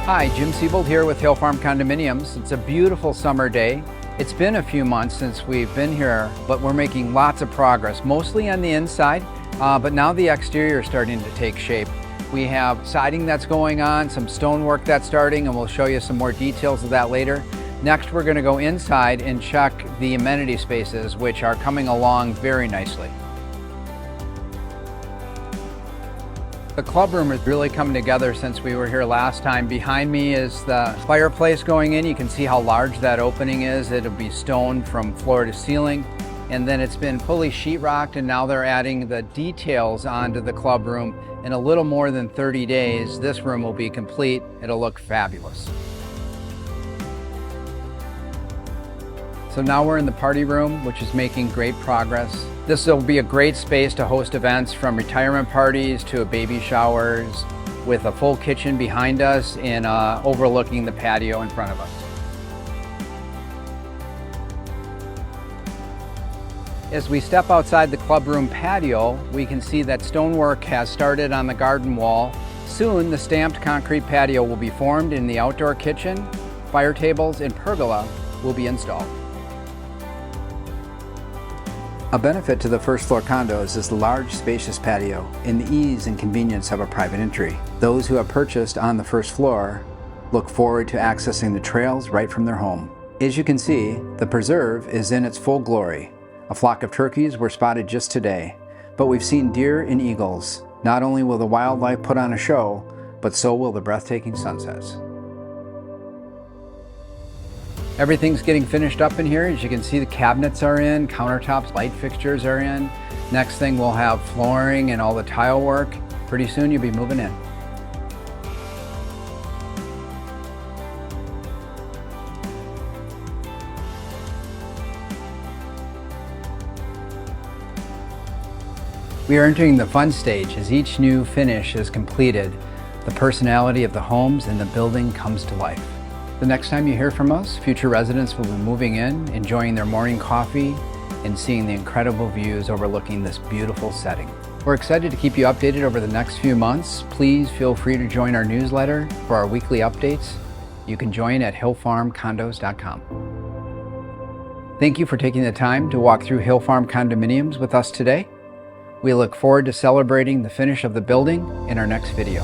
Hi, Jim Siebold here with Hill Farm Condominiums. It's a beautiful summer day. It's been a few months since we've been here, but we're making lots of progress, mostly on the inside, but now the exterior is starting to take shape. We have siding that's going on, some stonework that's starting, and we'll show you some more details of that later. Next, we're going to go inside and check the amenity spaces, which are coming along very nicely. The club room is really coming together since we were here last time. Behind me is the fireplace going in. You can see how large that opening is. It'll be stone from floor to ceiling. And then it's been fully sheetrocked, and now they're adding the details onto the club room. In a little more than 30 days, this room will be complete. It'll look fabulous. So now we're in the party room, which is making great progress. This will be a great space to host events, from retirement parties to baby showers, with a full kitchen behind us and overlooking the patio in front of us. As we step outside the clubroom patio, we can see that stonework has started on the garden wall. Soon, the stamped concrete patio will be formed, and the outdoor kitchen, fire tables, and pergola will be installed. A benefit to the first floor condos is the large, spacious patio and the ease and convenience of a private entry. Those who have purchased on the first floor look forward to accessing the trails right from their home. As you can see, the preserve is in its full glory. A flock of turkeys were spotted just today, but we've seen deer and eagles. Not only will the wildlife put on a show, but so will the breathtaking sunsets. Everything's getting finished up in here. As you can see, the cabinets are in, countertops, light fixtures are in. Next thing, we'll have flooring and all the tile work. Pretty soon you'll be moving in. We are entering the fun stage. As each new finish is completed, the personality of the homes and the building comes to life. The next time you hear from us, future residents will be moving in, enjoying their morning coffee, and seeing the incredible views overlooking this beautiful setting. We're excited to keep you updated over the next few months. Please feel free to join our newsletter for our weekly updates. You can join at hillfarmcondos.com. Thank you for taking the time to walk through Hill Farm Condominiums with us today. We look forward to celebrating the finish of the building in our next video.